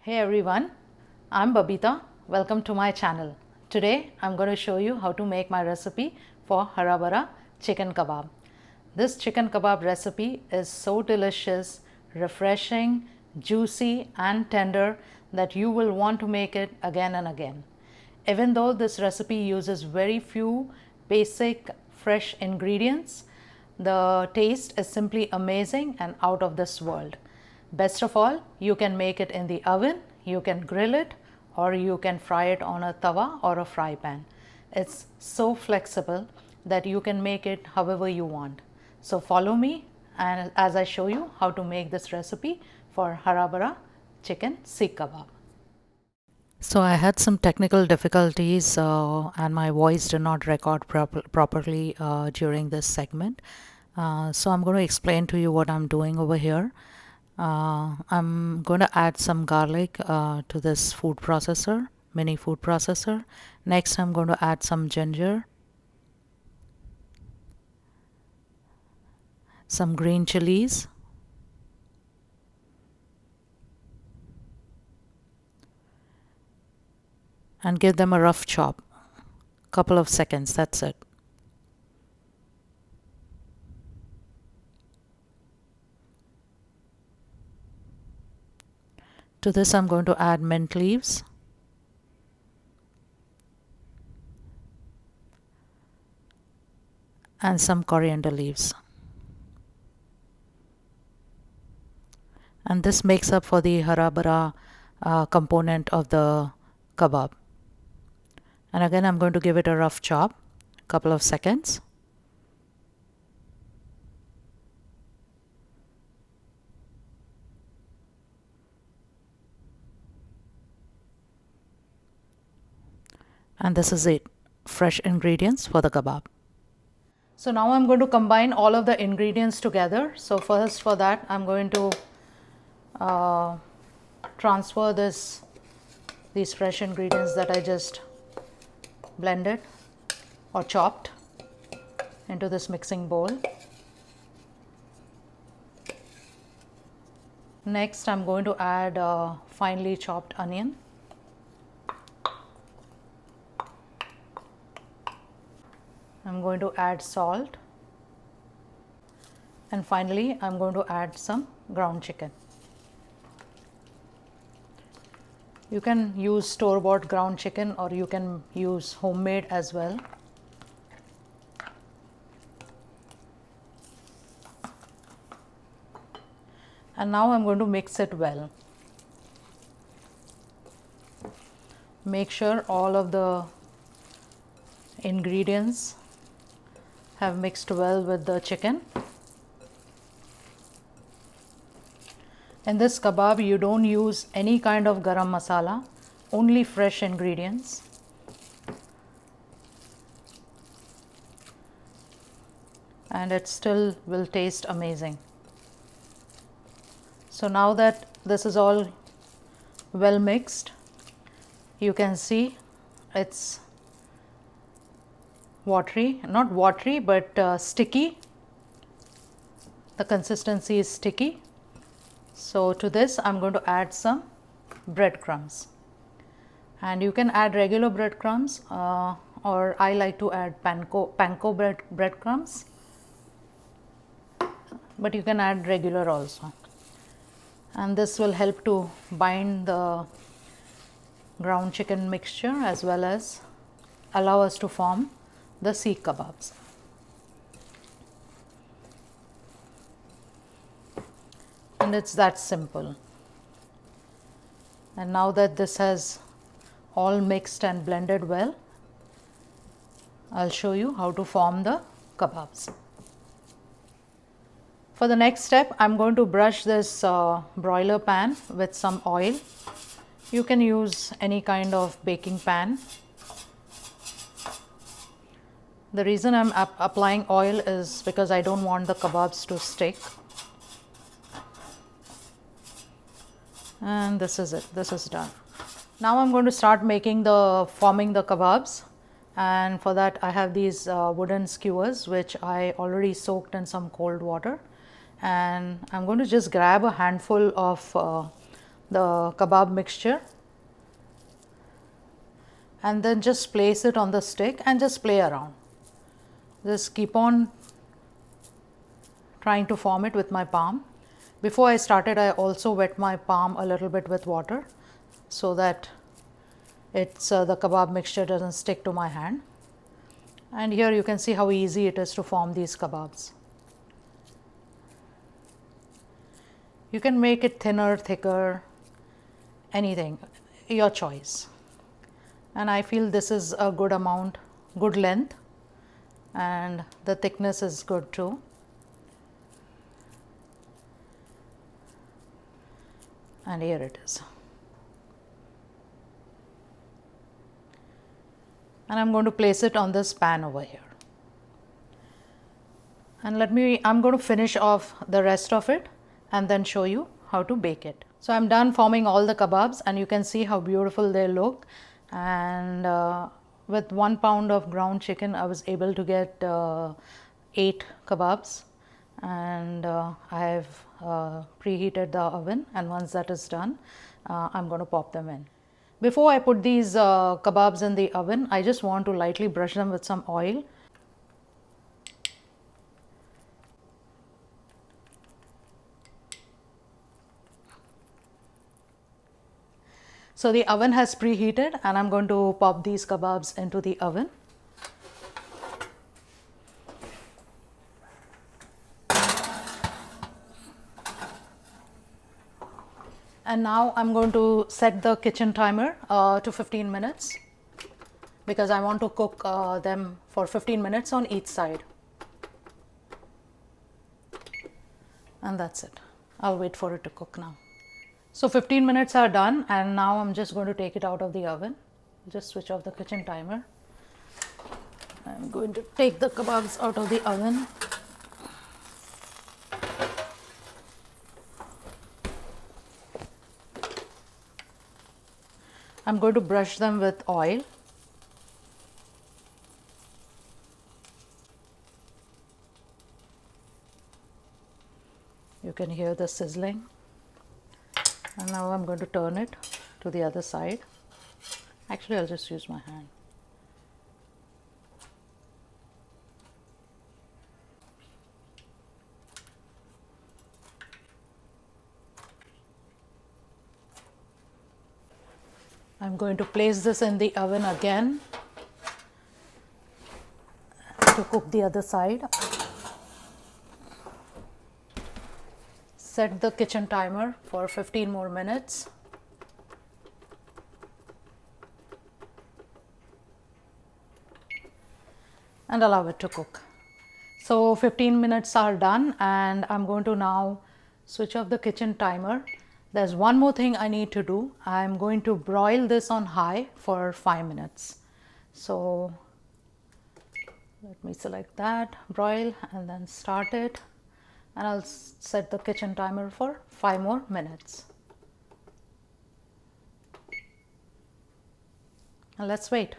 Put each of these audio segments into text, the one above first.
Hey everyone, I'm Babita. Welcome to my channel. Today I'm going to show you how to make my recipe for Hara Bhara chicken kebab. This chicken kebab recipe is so delicious, refreshing, juicy and tender that you will want to make it again and again. Even though this recipe uses very few basic fresh ingredients, the taste is simply amazing and out of this world. Best of all, you can make it in the oven, you can grill it, or you can fry it on a tawa or a fry pan. It's so flexible that you can make it however you want. So follow me and as I show you how to make this recipe for Hara Bhara chicken Seekh Kabab. So I had some technical difficulties and my voice did not record properly during this segment. So I'm going to explain to you what I'm doing over here. I'm going to add some garlic to this food processor, mini food processor. Next I'm going to add some ginger, some green chilies, and give them a rough chop. Couple of seconds, that's it. To this I'm going to add mint leaves, and some coriander leaves. And this makes up for the Hara Bhara component of the kebab. And again I'm going to give it a rough chop, couple of seconds. And this is it, fresh ingredients for the kebab. So now I'm going to combine all of the ingredients together. So first for that I'm going to transfer these fresh ingredients that I just blended or chopped into this mixing bowl. Next I'm going to add finely chopped onion. I'm going to add salt, and finally I'm going to add some ground chicken. You can use store-bought ground chicken or you can use homemade as well. And now I'm going to mix it well. Make sure all of the ingredients have mixed well with the chicken. In this kebab you don't use any kind of garam masala, only fresh ingredients. And it still will taste amazing. So now that this is all well mixed, you can see it's watery, not watery but sticky. The consistency is sticky. So to this I'm going to add some breadcrumbs, and you can add regular breadcrumbs or I like to add panko breadcrumbs, but you can add regular also. And this will help to bind the ground chicken mixture as well as allow us to form the Seekh Kababs. And it's that simple. And now that this has all mixed and blended well, I'll show you how to form the kebabs. For the next step, I'm going to brush this broiler pan with some oil. You can use any kind of baking pan. The reason I'm applying oil is because I don't want the kebabs to stick. And this is it, this is done. Now I'm going to start forming the kebabs, and for that I have these wooden skewers which I already soaked in some cold water, and I'm going to just grab a handful of the kebab mixture and then just place it on the stick and just play around. Just keep on trying to form it with my palm. Before I started, I also wet my palm a little bit with water so that the kebab mixture doesn't stick to my hand. And here you can see how easy it is to form these kebabs. You can make it thinner, thicker, anything, your choice. And I feel this is a good amount, good length, and the thickness is good too. And here it is. And I'm going to place it on this pan over here. And I'm going to finish off the rest of it and then show you how to bake it. So I'm done forming all the kebabs and you can see how beautiful they look. And with 1 pound of ground chicken, I was able to get 8 kebabs. And I've preheated the oven, and once that is done, I'm going to pop them in. Before I put these kebabs in the oven, I just want to lightly brush them with some oil. So the oven has preheated and I'm going to pop these kebabs into the oven. And now I'm going to set the kitchen timer to 15 minutes because I want to cook them for 15 minutes on each side. And that's it. I'll wait for it to cook now. So 15 minutes are done and now I'm just going to take it out of the oven. Just switch off the kitchen timer. I'm going to take the kebabs out of the oven. I'm going to brush them with oil. You can hear the sizzling. And now I'm going to turn it to the other side. Actually, I'll just use my hand. I'm going to place this in the oven again to cook the other side. Set the kitchen timer for 15 more minutes. And allow it to cook. So 15 minutes are done and I'm going to now switch off the kitchen timer. There's one more thing I need to do. I'm going to broil this on high for 5 minutes. So let me select that, broil, and then start it. And I'll set the kitchen timer for 5 more minutes. And let's wait.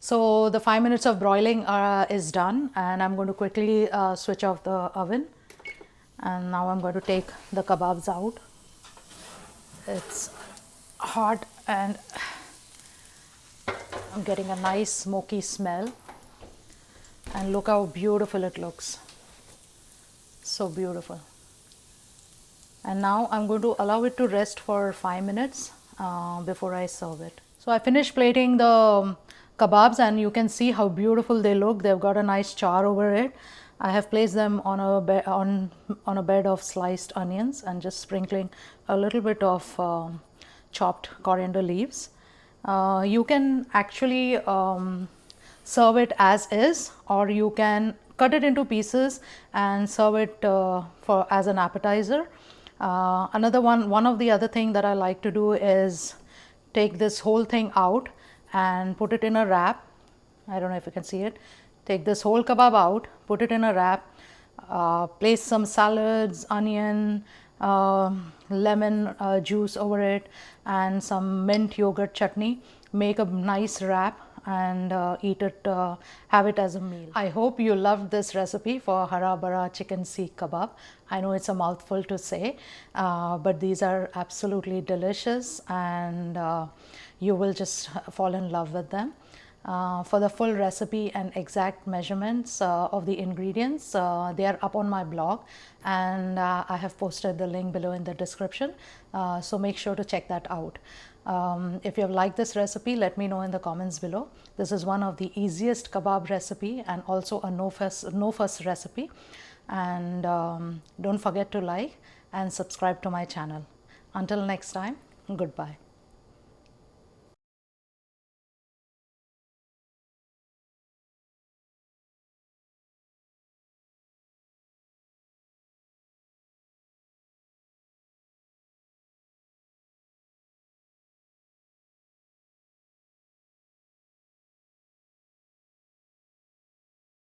So the 5 minutes of broiling is done and I'm going to quickly switch off the oven. And now I'm going to take the kebabs out. It's hot and I'm getting a nice smoky smell. And look how beautiful it looks. So beautiful. And now I'm going to allow it to rest for 5 minutes before I serve it. So I finished plating the kebabs and you can see how beautiful they look. They've got a nice char over it. I have placed them on a bed of sliced onions and just sprinkling a little bit of chopped coriander leaves. You can actually serve it as is, or you can cut it into pieces and serve it as an appetizer. One of the other thing that I like to do is take this whole thing out and put it in a wrap. I don't know if you can see it. Take this whole kebab out, put it in a wrap, place some salads, onion, lemon juice over it and some mint yogurt chutney. Make a nice wrap and eat it, have it as a meal. I hope you loved this recipe for Hara Bhara chicken Seekh Kabab. I know it's a mouthful to say, but these are absolutely delicious, and you will just fall in love with them. For the full recipe and exact measurements of the ingredients, they are up on my blog, and I have posted the link below in the description, so make sure to check that out. If you have liked this recipe, let me know in the comments below. This is one of the easiest kebab recipe and also a no fuss recipe. And don't forget to like and subscribe to my channel. Until next time, goodbye.